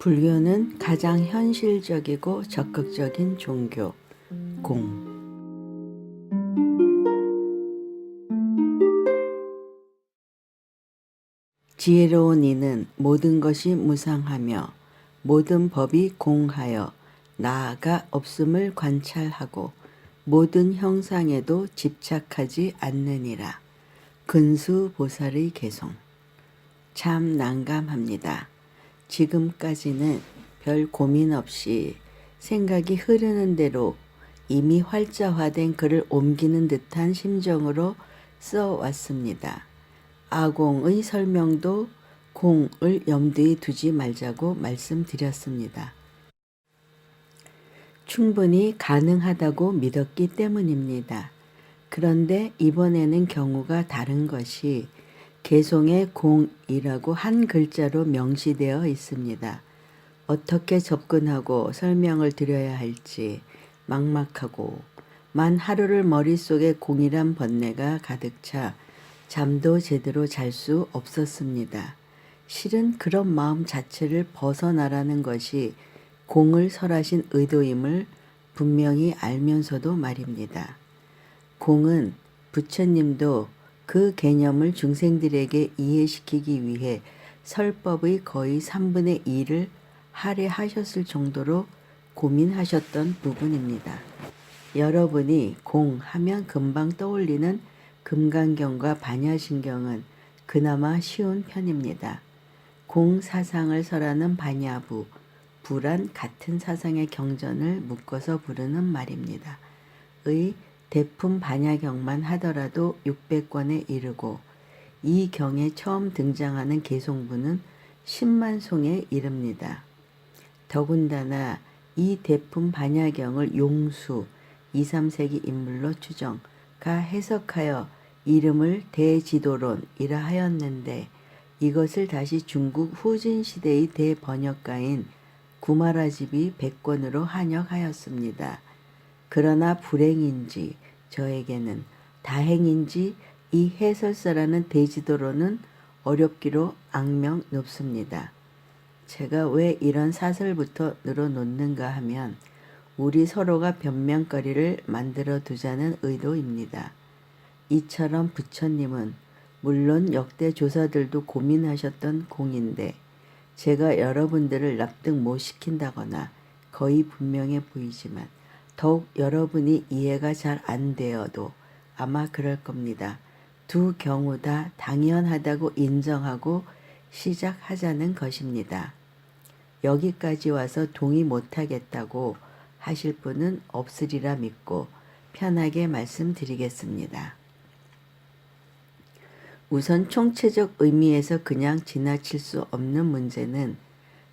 불교는 가장 현실적이고 적극적인 종교, 공. 지혜로운 이는 모든 것이 무상하며 모든 법이 공하여 나아가 없음을 관찰하고 모든 형상에도 집착하지 않느니라. 근수보살의 개송. 참 난감합니다. 지금까지는 별 고민 없이 생각이 흐르는 대로 이미 활자화된 글을 옮기는 듯한 심정으로 써왔습니다. 아공의 설명도 공을 염두에 두지 말자고 말씀드렸습니다. 충분히 가능하다고 믿었기 때문입니다. 그런데 이번에는 경우가 다른 것이 개송에 공이라고 한 글자로 명시되어 있습니다. 어떻게 접근하고 설명을 드려야 할지 막막하고 만 하루를 머릿속에 공이란 번뇌가 가득 차 잠도 제대로 잘 수 없었습니다. 실은 그런 마음 자체를 벗어나라는 것이 공을 설하신 의도임을 분명히 알면서도 말입니다. 공은 부처님도 그 개념을 중생들에게 이해시키기 위해 설법의 거의 3분의 2를 할애하셨을 정도로 고민하셨던 부분입니다. 여러분이 공 하면 금방 떠올리는 금강경과 반야신경은 그나마 쉬운 편입니다. 공 사상을 설하는 반야부, 부란 같은 사상의 경전을 묶어서 부르는 말입니다. 의 대품 반야경만 하더라도 600권에 이르고 이 경에 처음 등장하는 개송부는 10만 송에 이릅니다. 더군다나 이 대품 반야경을 용수 2, 3세기 인물로 추정가 해석하여 이름을 대지도론이라 하였는데 이것을 다시 중국 후진 시대의 대번역가인 구마라집이 100권으로 한역하였습니다. 그러나 불행인지 저에게는 다행인지 이 해설사라는 대지도로는 어렵기로 악명 높습니다. 제가 왜 이런 사설부터 늘어놓는가 하면 우리 서로가 변명거리를 만들어 두자는 의도입니다. 이처럼 부처님은 물론 역대 조사들도 고민하셨던 공인데 제가 여러분들을 납득 못 시킨다거나 거의 분명해 보이지만 더욱 여러분이 이해가 잘 안 되어도 아마 그럴 겁니다. 두 경우 다 당연하다고 인정하고 시작하자는 것입니다. 여기까지 와서 동의 못하겠다고 하실 분은 없으리라 믿고 편하게 말씀드리겠습니다. 우선 총체적 의미에서 그냥 지나칠 수 없는 문제는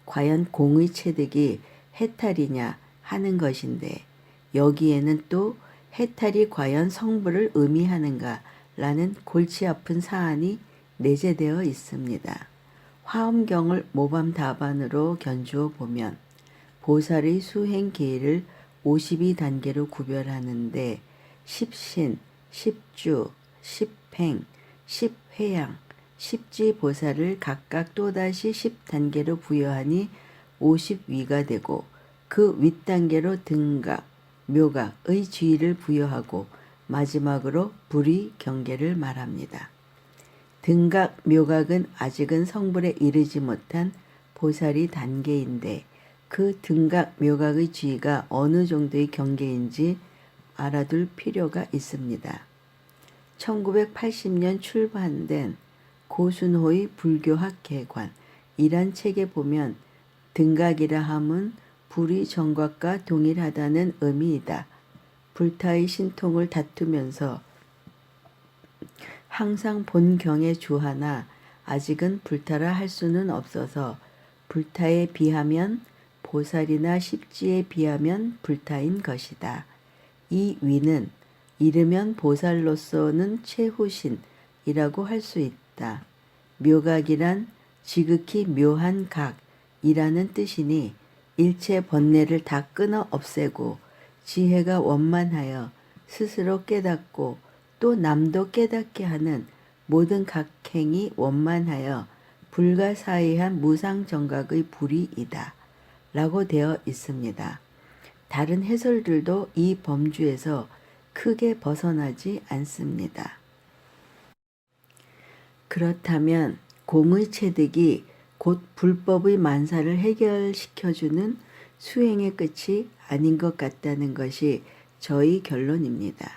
과연 공의 체득이 해탈이냐 하는 것인데 여기에는 또 해탈이 과연 성불을 의미하는가 라는 골치 아픈 사안이 내재되어 있습니다. 화엄경을 모범답안으로 견주어 보면 보살의 수행 계를 52단계로 구별하는데 10신, 10주, 10행, 10회양, 10지보살을 각각 또다시 10단계로 부여하니 50위가 되고 그 윗단계로 등각, 묘각의 지위를 부여하고 마지막으로 불의 경계를 말합니다. 등각, 묘각은 아직은 성불에 이르지 못한 보살이 단계인데 그 등각, 묘각의 지위가 어느 정도의 경계인지 알아둘 필요가 있습니다. 1980년 출판된 고순호의 불교학 개관이란 책에 보면 등각이라 함은 불의 정각과 동일하다는 의미이다. 불타의 신통을 다투면서 항상 본경에 주하나 아직은 불타라 할 수는 없어서 불타에 비하면 보살이나 십지에 비하면 불타인 것이다. 이 위는 이르면 보살로서는 최후신이라고 할 수 있다. 묘각이란 지극히 묘한 각이라는 뜻이니 일체 번뇌를 다 끊어 없애고 지혜가 원만하여 스스로 깨닫고 또 남도 깨닫게 하는 모든 각행이 원만하여 불가사의한 무상정각의 불이이다. 라고 되어 있습니다. 다른 해설들도 이 범주에서 크게 벗어나지 않습니다. 그렇다면 공의 체득이 곧 불법의 만사를 해결시켜주는 수행의 끝이 아닌 것 같다는 것이 저희 결론입니다.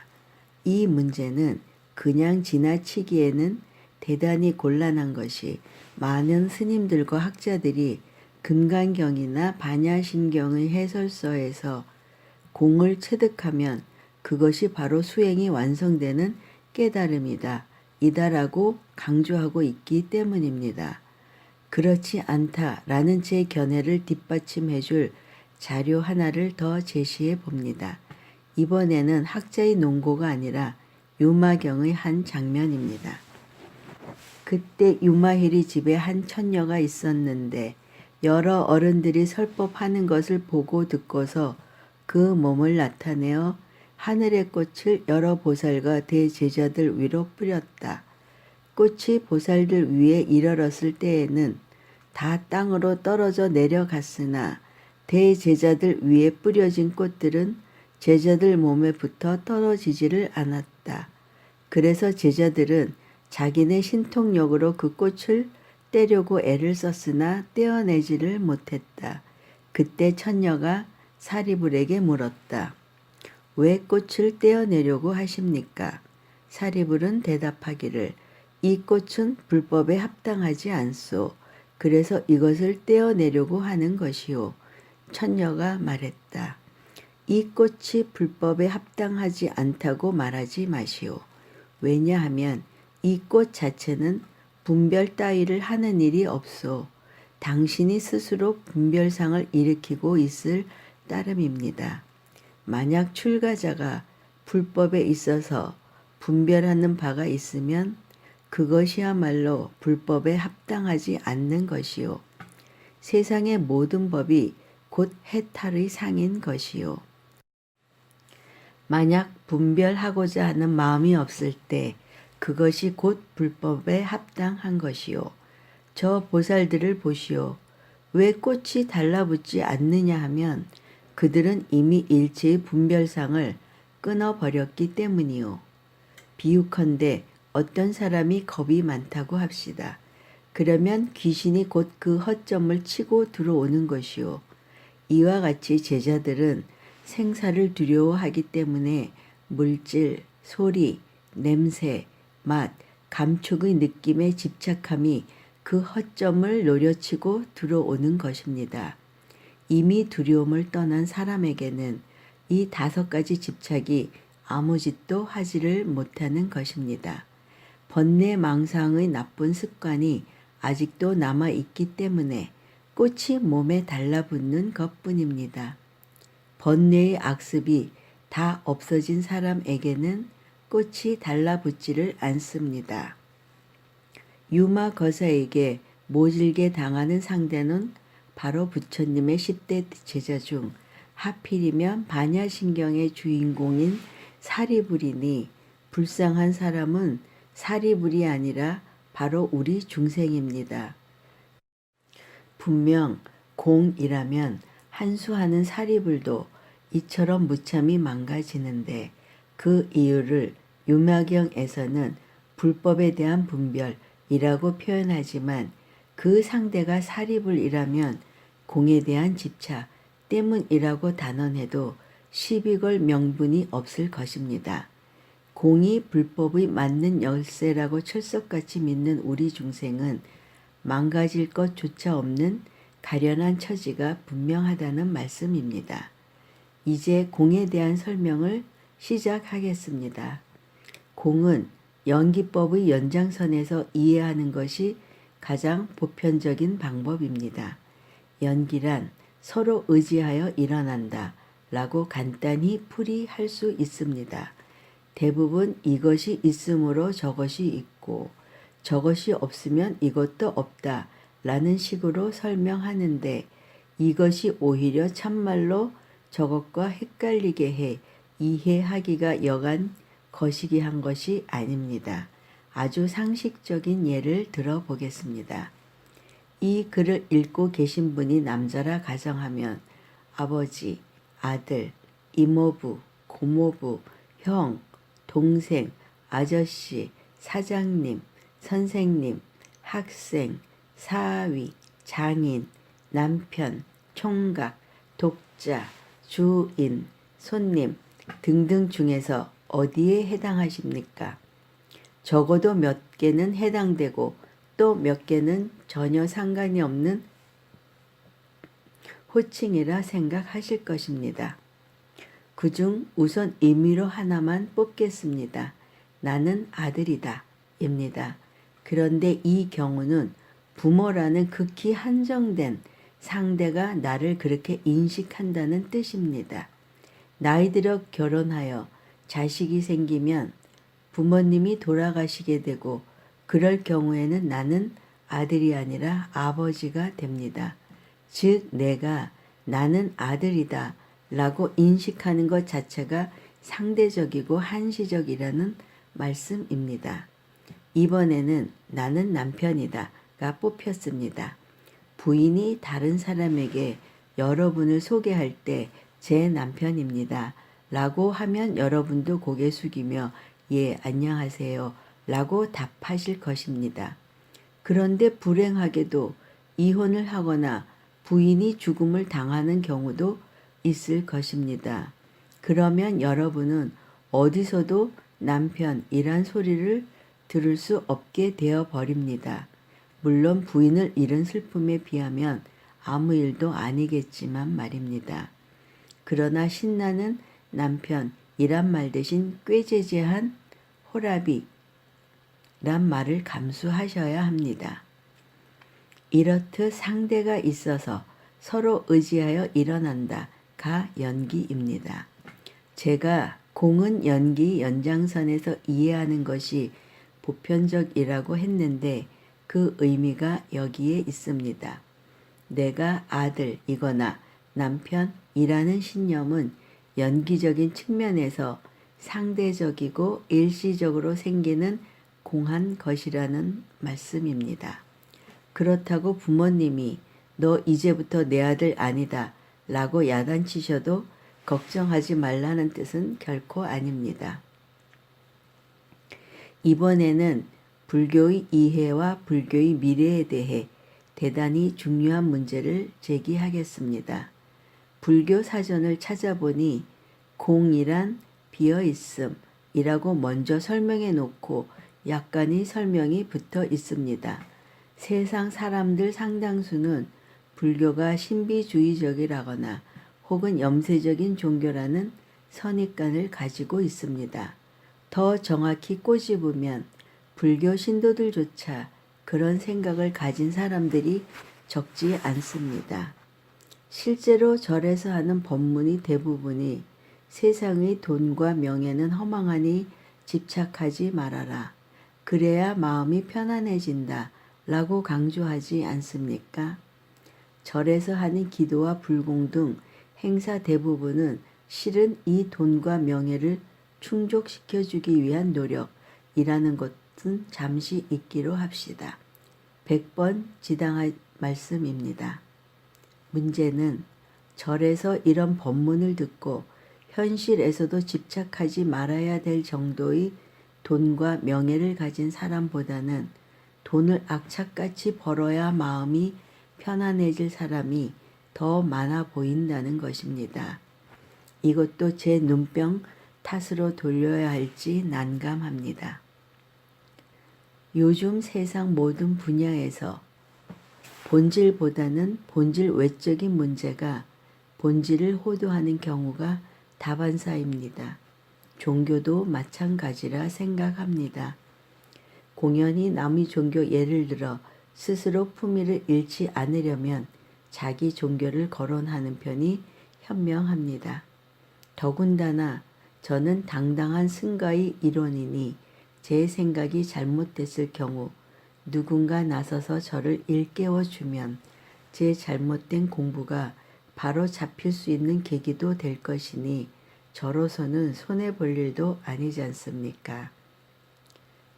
이 문제는 그냥 지나치기에는 대단히 곤란한 것이 많은 스님들과 학자들이 금강경이나 반야신경의 해설서에서 공을 체득하면 그것이 바로 수행이 완성되는 깨달음이다. 이다라고 강조하고 있기 때문입니다. 그렇지 않다라는 제 견해를 뒷받침해 줄 자료 하나를 더 제시해 봅니다. 이번에는 학자의 논고가 아니라 유마경의 한 장면입니다. 그때 유마힐이 집에 한 처녀가 있었는데 여러 어른들이 설법하는 것을 보고 듣고서 그 몸을 나타내어 하늘의 꽃을 여러 보살과 대제자들 위로 뿌렸다. 꽃이 보살들 위에 이르렀을 때에는 다 땅으로 떨어져 내려갔으나 대제자들 위에 뿌려진 꽃들은 제자들 몸에 붙어 떨어지지를 않았다. 그래서 제자들은 자기네 신통력으로 그 꽃을 떼려고 애를 썼으나 떼어내지를 못했다. 그때 천녀가 사리불에게 물었다. 왜 꽃을 떼어내려고 하십니까? 사리불은 대답하기를 이 꽃은 불법에 합당하지 않소. 그래서 이것을 떼어내려고 하는 것이오. 천녀가 말했다. 이 꽃이 불법에 합당하지 않다고 말하지 마시오. 왜냐하면 이 꽃 자체는 분별 따위를 하는 일이 없소. 당신이 스스로 분별상을 일으키고 있을 따름입니다. 만약 출가자가 불법에 있어서 분별하는 바가 있으면 그것이야말로 불법에 합당하지 않는 것이요. 세상의 모든 법이 곧 해탈의 상인 것이요. 만약 분별하고자 하는 마음이 없을 때 그것이 곧 불법에 합당한 것이요. 저 보살들을 보시오. 왜 꽃이 달라붙지 않느냐 하면 그들은 이미 일체의 분별상을 끊어버렸기 때문이요. 비유컨대 어떤 사람이 겁이 많다고 합시다. 그러면 귀신이 곧 그 허점을 치고 들어오는 것이요. 이와 같이 제자들은 생사를 두려워하기 때문에 물질, 소리, 냄새, 맛, 감촉의 느낌에 집착함이 그 허점을 노려치고 들어오는 것입니다. 이미 두려움을 떠난 사람에게는 이 5가지 집착이 아무 짓도 하지를 못하는 것입니다. 번뇌망상의 나쁜 습관이 아직도 남아있기 때문에 꽃이 몸에 달라붙는 것뿐입니다. 번뇌의 악습이 다 없어진 사람에게는 꽃이 달라붙지를 않습니다. 유마 거사에게 모질게 당하는 상대는 바로 부처님의 10대 제자 중 하필이면 반야신경의 주인공인 사리불이니 불쌍한 사람은 사리불이 아니라 바로 우리 중생입니다. 분명 공이라면 한수하는 사리불도 이처럼 무참히 망가지는데 그 이유를 유마경에서는 불법에 대한 분별이라고 표현하지만 그 상대가 사리불이라면 공에 대한 집착 때문이라고 단언해도 시비걸 명분이 없을 것입니다. 공이 불법의 맞는 열쇠라고 철석같이 믿는 우리 중생은 망가질 것조차 없는 가련한 처지가 분명하다는 말씀입니다. 이제 공에 대한 설명을 시작하겠습니다. 공은 연기법의 연장선에서 이해하는 것이 가장 보편적인 방법입니다. 연기란 서로 의지하여 일어난다 라고 간단히 풀이할 수 있습니다. 대부분 이것이 있으므로 저것이 있고 저것이 없으면 이것도 없다 라는 식으로 설명하는데 이것이 오히려 참말로 저것과 헷갈리게 해 이해하기가 여간 거시기한 것이 아닙니다. 아주 상식적인 예를 들어보겠습니다. 이 글을 읽고 계신 분이 남자라 가정하면 아버지, 아들, 이모부, 고모부, 형, 동생, 아저씨, 사장님, 선생님, 학생, 사위, 장인, 남편, 총각, 독자, 주인, 손님 등등 중에서 어디에 해당하십니까? 적어도 몇 개는 해당되고 또 몇 개는 전혀 상관이 없는 호칭이라 생각하실 것입니다. 그중 우선 임의로 하나만 뽑겠습니다. 나는 아들이다 입니다. 그런데 이 경우는 부모라는 극히 한정된 상대가 나를 그렇게 인식한다는 뜻입니다. 나이 들어 결혼하여 자식이 생기면 부모님이 돌아가시게 되고 그럴 경우에는 나는 아들이 아니라 아버지가 됩니다. 즉 내가 나는 아들이다 라고 인식하는 것 자체가 상대적이고 한시적이라는 말씀입니다. 이번에는 나는 남편이다가 뽑혔습니다. 부인이 다른 사람에게 여러분을 소개할 때 제 남편입니다 라고 하면 여러분도 고개 숙이며 예, 안녕하세요 라고 답하실 것입니다. 그런데 불행하게도 이혼을 하거나 부인이 죽음을 당하는 경우도 있을 것입니다. 그러면 여러분은 어디서도 남편이란 소리를 들을 수 없게 되어 버립니다. 물론 부인을 잃은 슬픔에 비하면 아무 일도 아니겠지만 말입니다. 그러나 신나는 남편이란 말 대신 꾀죄죄한 호라비란 말을 감수하셔야 합니다. 이렇듯 상대가 있어서 서로 의지하여 일어난다가 연기입니다. 제가 공은 연기 연장선에서 이해하는 것이 보편적이라고 했는데 그 의미가 여기에 있습니다. 내가 아들이거나 남편이라는 신념은 연기적인 측면에서 상대적이고 일시적으로 생기는 공한 것이라는 말씀입니다. 그렇다고 부모님이 너 이제부터 내 아들 아니다 라고 야단치셔도 걱정하지 말라는 뜻은 결코 아닙니다. 이번에는 불교의 이해와 불교의 미래에 대해 대단히 중요한 문제를 제기하겠습니다. 불교 사전을 찾아보니 공이란 비어있음이라고 먼저 설명해 놓고 약간의 설명이 붙어 있습니다. 세상 사람들 상당수는 불교가 신비주의적이라거나 혹은 염세적인 종교라는 선입관을 가지고 있습니다. 더 정확히 꼬집으면 불교 신도들조차 그런 생각을 가진 사람들이 적지 않습니다. 실제로 절에서 하는 법문이 대부분이 세상의 돈과 명예는 허망하니 집착하지 말아라. 그래야 마음이 편안해진다. 라고 강조하지 않습니까? 절에서 하는 기도와 불공 등 행사 대부분은 실은 이 돈과 명예를 충족시켜주기 위한 노력이라는 것은 잠시 잊기로 합시다. 100번 지당할 말씀입니다. 문제는 절에서 이런 법문을 듣고 현실에서도 집착하지 말아야 될 정도의 돈과 명예를 가진 사람보다는 돈을 악착같이 벌어야 마음이 편안해질 사람이 더 많아 보인다는 것입니다. 이것도 제 눈병 탓으로 돌려야 할지 난감합니다. 요즘 세상 모든 분야에서 본질보다는 본질 외적인 문제가 본질을 호도하는 경우가 다반사입니다. 종교도 마찬가지라 생각합니다. 공연히 남의 종교 예를 들어 스스로 품위를 잃지 않으려면 자기 종교를 거론하는 편이 현명합니다. 더군다나 저는 당당한 승가의 일원이니 제 생각이 잘못됐을 경우 누군가 나서서 저를 일깨워주면 제 잘못된 공부가 바로 잡힐 수 있는 계기도 될 것이니 저로서는 손해볼 일도 아니지 않습니까?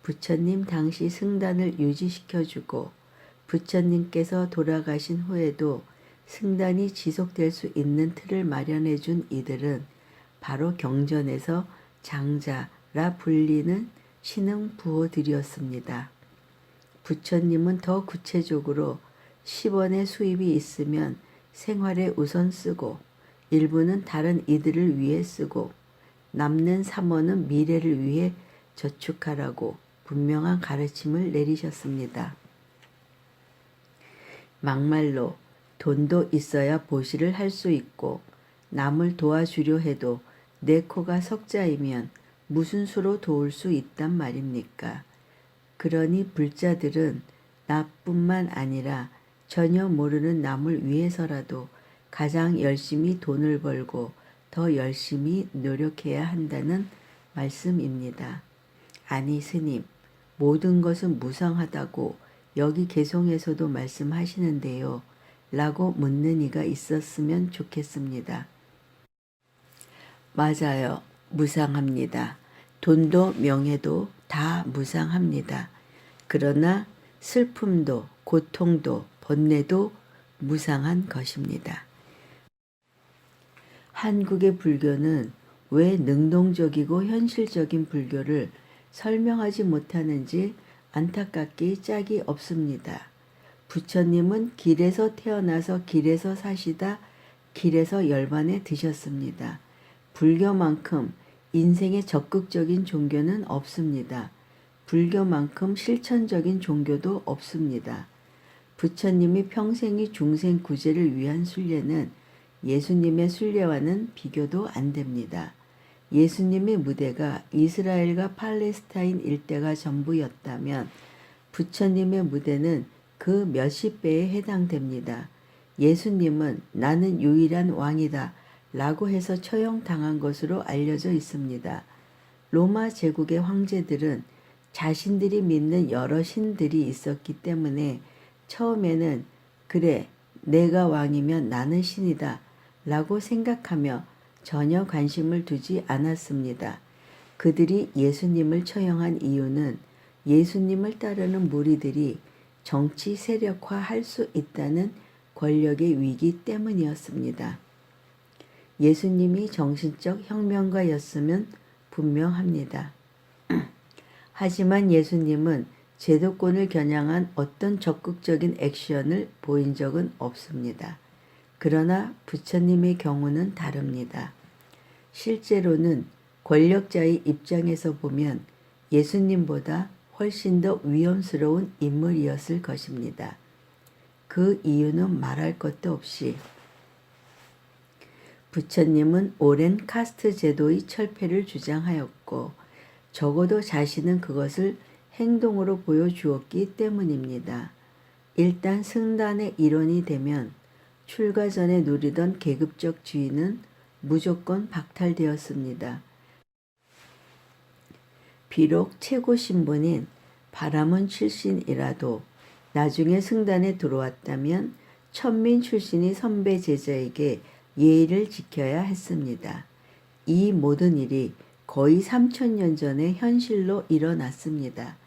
부처님 당시 승단을 유지시켜주고 부처님께서 돌아가신 후에도 승단이 지속될 수 있는 틀을 마련해 준 이들은 바로 경전에서 장자라 불리는 신흥 부호들이었습니다. 부처님은 더 구체적으로 10원의 수입이 있으면 생활에 우선 쓰고 일부는 다른 이들을 위해 쓰고 남는 3원은 미래를 위해 저축하라고 분명한 가르침을 내리셨습니다. 막말로 돈도 있어야 보시를 할 수 있고 남을 도와주려 해도 내 코가 석자이면 무슨 수로 도울 수 있단 말입니까? 그러니 불자들은 나뿐만 아니라 전혀 모르는 남을 위해서라도 가장 열심히 돈을 벌고 더 열심히 노력해야 한다는 말씀입니다. 아니 스님, 모든 것은 무상하다고 여기 개송에서도 말씀하시는데요. 라고 묻는 이가 있었으면 좋겠습니다. 맞아요. 무상합니다. 돈도 명예도 다 무상합니다. 그러나 슬픔도 고통도 번뇌도 무상한 것입니다. 한국의 불교는 왜 능동적이고 현실적인 불교를 설명하지 못하는지 안타깝기 짝이 없습니다. 부처님은 길에서 태어나서 길에서 사시다 길에서 열반에 드셨습니다. 불교만큼 인생에 적극적인 종교는 없습니다. 불교만큼 실천적인 종교도 없습니다. 부처님이 평생이 중생 구제를 위한 순례는 예수님의 순례와는 비교도 안 됩니다. 예수님의 무대가 이스라엘과 팔레스타인 일대가 전부였다면 부처님의 무대는 그 몇십 배에 해당됩니다. 예수님은 나는 유일한 왕이다 라고 해서 처형당한 것으로 알려져 있습니다. 로마 제국의 황제들은 자신들이 믿는 여러 신들이 있었기 때문에 처음에는 그래 내가 왕이면 나는 신이다 라고 생각하며 전혀 관심을 두지 않았습니다. 그들이 예수님을 처형한 이유는 예수님을 따르는 무리들이 정치 세력화할 수 있다는 권력의 위기 때문이었습니다. 예수님이 정신적 혁명가였으면 분명합니다. 하지만 예수님은 제도권을 겨냥한 어떤 적극적인 액션을 보인 적은 없습니다. 그러나 부처님의 경우는 다릅니다. 실제로는 권력자의 입장에서 보면 예수님보다 훨씬 더 위험스러운 인물이었을 것입니다. 그 이유는 말할 것도 없이 부처님은 오랜 카스트 제도의 철폐를 주장하였고 적어도 자신은 그것을 행동으로 보여주었기 때문입니다. 일단 승단의 일원이 되면 출가 전에 누리던 계급적 지위는 무조건 박탈되었습니다. 비록 최고 신분인 바라문 출신이라도 나중에 승단에 들어왔다면 천민 출신이 선배 제자에게 예의를 지켜야 했습니다. 이 모든 일이 거의 3000년 전에 현실로 일어났습니다.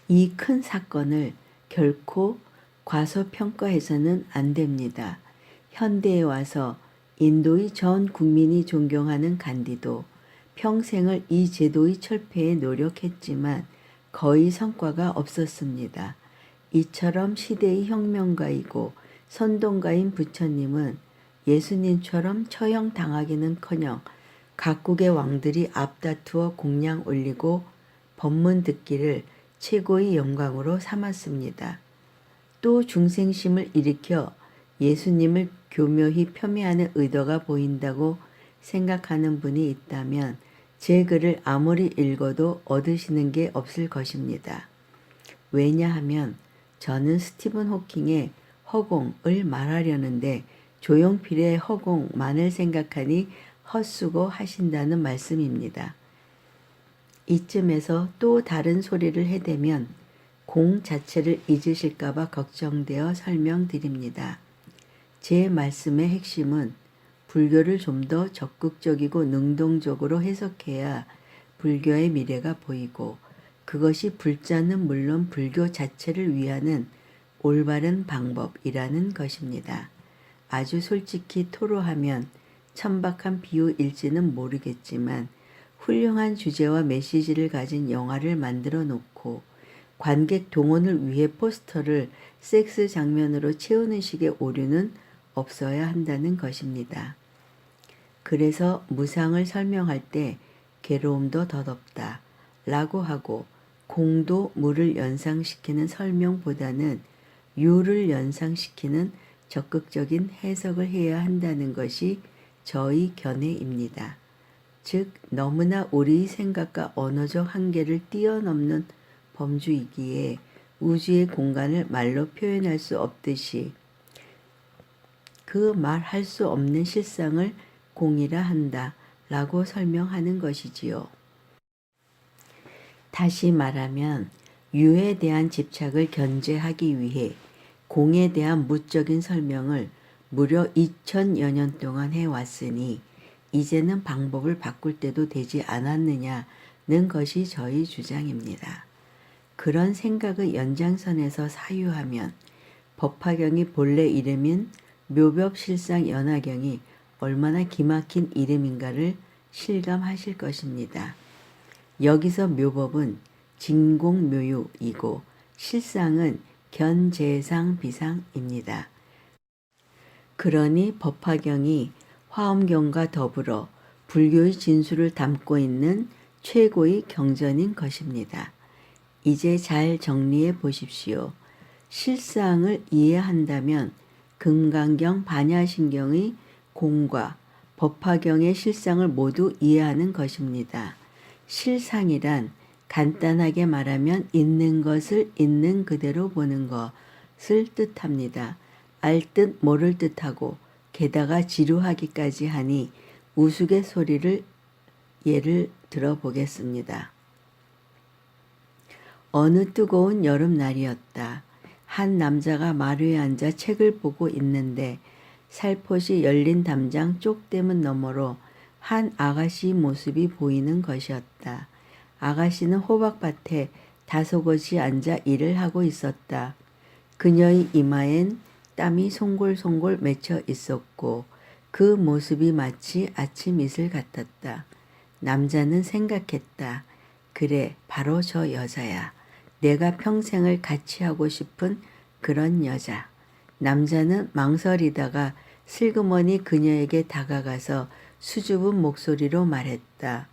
이 큰 사건을 결코 과소평가해서는 안 됩니다. 현대에 와서 인도의 전 국민이 존경하는 간디도 평생을 이 제도의 철폐에 노력했지만 거의 성과가 없었습니다. 이처럼 시대의 혁명가이고 선동가인 부처님은 예수님처럼 처형당하기는커녕 각국의 왕들이 앞다투어 공양 올리고 법문 듣기를 최고의 영광으로 삼았습니다. 또 중생심을 일으켜 예수님을 교묘히 폄훼하는 의도가 보인다고 생각하는 분이 있다면 제 글을 아무리 읽어도 얻으시는 게 없을 것입니다. 왜냐하면 저는 스티븐 호킹의 허공을 말하려는데 조용필의 허공만을 생각하니 헛수고 하신다는 말씀입니다. 이쯤에서 또 다른 소리를 해대면 공 자체를 잊으실까봐 걱정되어 설명드립니다. 제 말씀의 핵심은 불교를 좀 더 적극적이고 능동적으로 해석해야 불교의 미래가 보이고 그것이 불자는 물론 불교 자체를 위하는 올바른 방법이라는 것입니다. 아주 솔직히 토로하면 천박한 비유일지는 모르겠지만 훌륭한 주제와 메시지를 가진 영화를 만들어 놓고 관객 동원을 위해 포스터를 섹스 장면으로 채우는 식의 오류는 없어야 한다는 것입니다. 그래서 무상을 설명할 때 괴로움도 덧없다 라고 하고 공도 무를 연상시키는 설명보다는 유를 연상시키는 적극적인 해석을 해야 한다는 것이 저희 견해입니다. 즉 너무나 우리의 생각과 언어적 한계를 뛰어넘는 범주이기에 우주의 공간을 말로 표현할 수 없듯이 그 말할 수 없는 실상을 공이라 한다 라고 설명하는 것이지요. 다시 말하면 유에 대한 집착을 견제하기 위해 공에 대한 무적인 설명을 무려 2000여 년 동안 해왔으니 이제는 방법을 바꿀 때도 되지 않았느냐는 것이 저희 주장입니다. 그런 생각의 연장선에서 사유하면 법화경이 본래 이름인 묘벽실상연화경이 얼마나 기막힌 이름인가를 실감하실 것입니다. 여기서 묘법은 진공묘유이고 실상은 견재상비상입니다. 그러니 법화경이 화엄경과 더불어 불교의 진수를 담고 있는 최고의 경전인 것입니다. 이제 잘 정리해 보십시오. 실상을 이해한다면 금강경 반야신경의 공과 법화경의 실상을 모두 이해하는 것입니다. 실상이란 간단하게 말하면 있는 것을 있는 그대로 보는 것을 뜻합니다. 알 듯 모를 듯하고 게다가 지루하기까지 하니 우스갯소리를 예를 들어보겠습니다. 어느 뜨거운 여름날이었다. 한 남자가 마루에 앉아 책을 보고 있는데 살포시 열린 담장 쪽대문 너머로 한 아가씨 모습이 보이는 것이었다. 아가씨는 호박밭에 다소곳이 앉아 일을 하고 있었다. 그녀의 이마엔 땀이 송골송골 맺혀 있었고 그 모습이 마치 아침 이슬 같았다. 남자는 생각했다. 그래, 바로 저 여자야. 내가 평생을 같이 하고 싶은 그런 여자. 남자는 망설이다가 슬그머니 그녀에게 다가가서 수줍은 목소리로 말했다.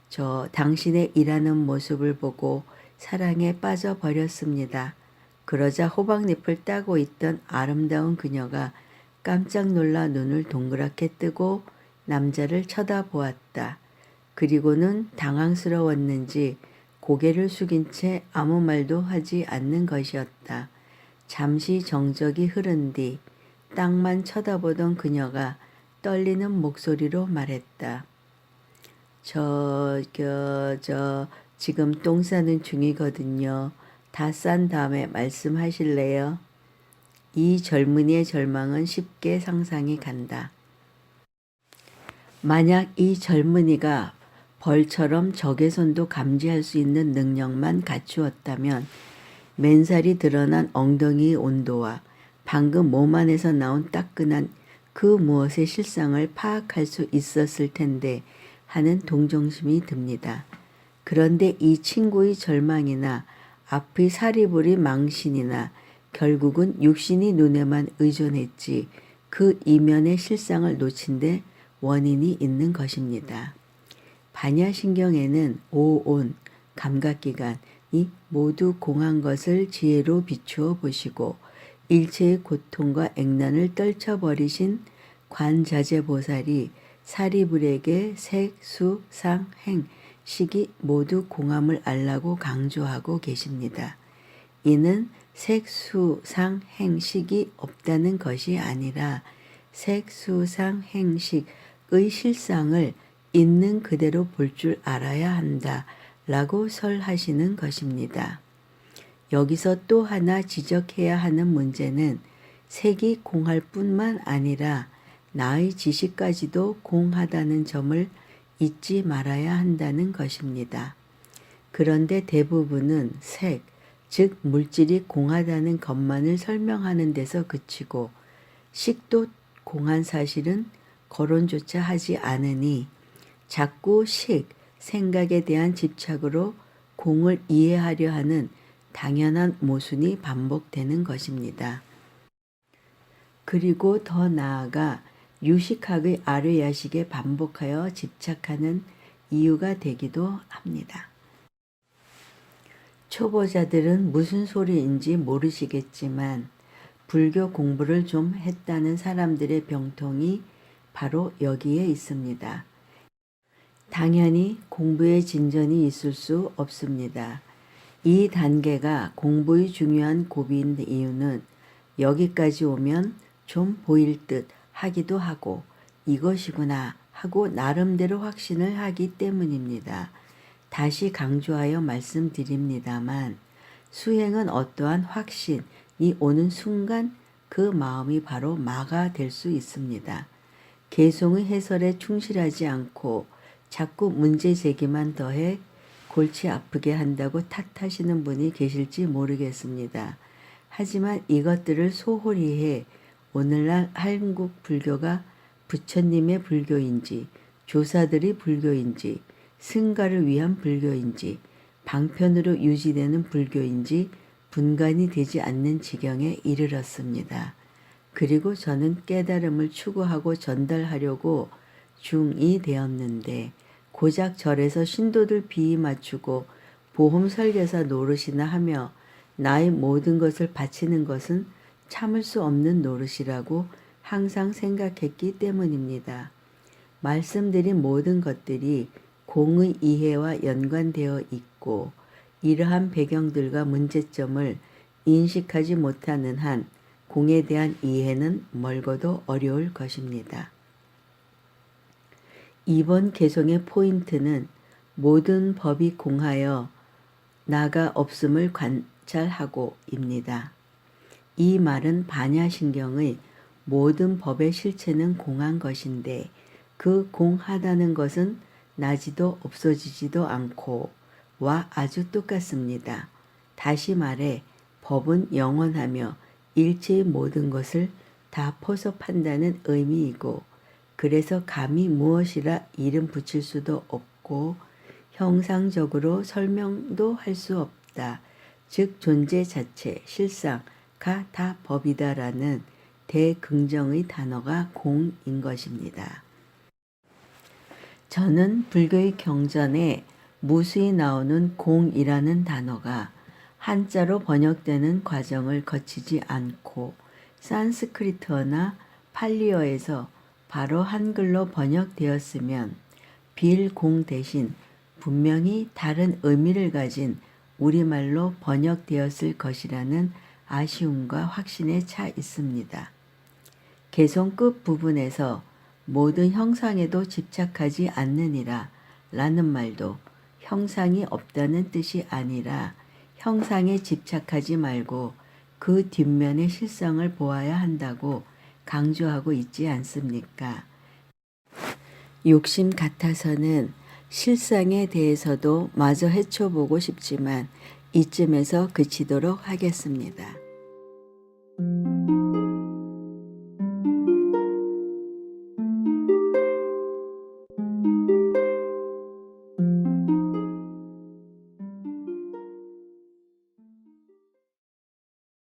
저 당신의 일하는 모습을 보고 사랑에 빠져버렸습니다. 그러자 호박잎을 따고 있던 아름다운 그녀가 깜짝 놀라 눈을 동그랗게 뜨고 남자를 쳐다보았다. 그리고는 당황스러웠는지 고개를 숙인 채 아무 말도 하지 않는 것이었다. 잠시 정적이 흐른 뒤 땅만 쳐다보던 그녀가 떨리는 목소리로 말했다. 저 지금 똥 싸는 중이거든요. 다 싼 다음에 말씀하실래요? 이 젊은이의 절망은 쉽게 상상이 간다. 만약 이 젊은이가 벌처럼 적외선도 감지할 수 있는 능력만 갖추었다면 맨살이 드러난 엉덩이의 온도와 방금 몸 안에서 나온 따끈한 그 무엇의 실상을 파악할 수 있었을 텐데 하는 동정심이 듭니다. 그런데 이 친구의 절망이나 앞의 사리부리 망신이나 결국은 육신이 눈에만 의존했지 그 이면의 실상을 놓친 데 원인이 있는 것입니다. 반야신경에는 오온, 감각기관이 모두 공한 것을 지혜로 비추어 보시고 일체의 고통과 액난을 떨쳐버리신 관자재보살이 사리불에게 색, 수, 상, 행, 식이 모두 공함을 알라고 강조하고 계십니다. 이는 색, 수, 상, 행, 식이 없다는 것이 아니라 색, 수, 상, 행, 식의 실상을 있는 그대로 볼 줄 알아야 한다 라고 설하시는 것입니다. 여기서 또 하나 지적해야 하는 문제는 색이 공할 뿐만 아니라 나의 지식까지도 공하다는 점을 잊지 말아야 한다는 것입니다. 그런데 대부분은 색, 즉 물질이 공하다는 것만을 설명하는 데서 그치고 식도 공한 사실은 거론조차 하지 않으니 자꾸 식, 생각에 대한 집착으로 공을 이해하려 하는 당연한 모순이 반복되는 것입니다. 그리고 더 나아가 유식학의 아르야식에 반복하여 집착하는 이유가 되기도 합니다. 초보자들은 무슨 소리인지 모르시겠지만 불교 공부를 좀 했다는 사람들의 병통이 바로 여기에 있습니다. 당연히 공부에 진전이 있을 수 없습니다. 이 단계가 공부의 중요한 고비인 이유는 여기까지 오면 좀 보일 듯 하기도 하고 이것이구나 하고 나름대로 확신을 하기 때문입니다. 다시 강조하여 말씀드립니다만 수행은 어떠한 확신이 오는 순간 그 마음이 바로 마가 될 수 있습니다. 개송의 해설에 충실하지 않고 자꾸 문제 제기만 더해 골치 아프게 한다고 탓하시는 분이 계실지 모르겠습니다. 하지만 이것들을 소홀히 해 오늘날 한국 불교가 부처님의 불교인지 조사들이 불교인지 승가를 위한 불교인지 방편으로 유지되는 불교인지 분간이 되지 않는 지경에 이르렀습니다. 그리고 저는 깨달음을 추구하고 전달하려고 중이 되었는데 고작 절에서 신도들 비위 맞추고 보험 설계사 노릇이나 하며 나의 모든 것을 바치는 것은 참을 수 없는 노릇이라고 항상 생각했기 때문입니다. 말씀드린 모든 것들이 공의 이해와 연관되어 있고 이러한 배경들과 문제점을 인식하지 못하는 한 공에 대한 이해는 멀고도 어려울 것입니다. 이번 개송의 포인트는 모든 법이 공하여 나가 없음을 관찰하고입니다. 이 말은 반야신경의 모든 법의 실체는 공한 것인데 그 공하다는 것은 나지도 없어지지도 않고 와 아주 똑같습니다. 다시 말해 법은 영원하며 일체의 모든 것을 다 포섭한다는 의미이고 그래서 감히 무엇이라 이름 붙일 수도 없고 형상적으로 설명도 할 수 없다. 즉 존재 자체, 실상가 다 법이다라는 대긍정의 단어가 공인 것입니다. 저는 불교의 경전에 무수히 나오는 공이라는 단어가 한자로 번역되는 과정을 거치지 않고 산스크리트어나 팔리어에서 바로 한글로 번역되었으면 빌공 대신 분명히 다른 의미를 가진 우리말로 번역되었을 것이라는 아쉬움과 확신에 차 있습니다. 개송 끝 부분에서 모든 형상에도 집착하지 않느니라 라는 말도 형상이 없다는 뜻이 아니라 형상에 집착하지 말고 그 뒷면의 실상을 보아야 한다고 강조하고 있지 않습니까? 욕심 같아서는 실상에 대해서도 마저 헤쳐보고 싶지만 이쯤에서 그치도록 하겠습니다.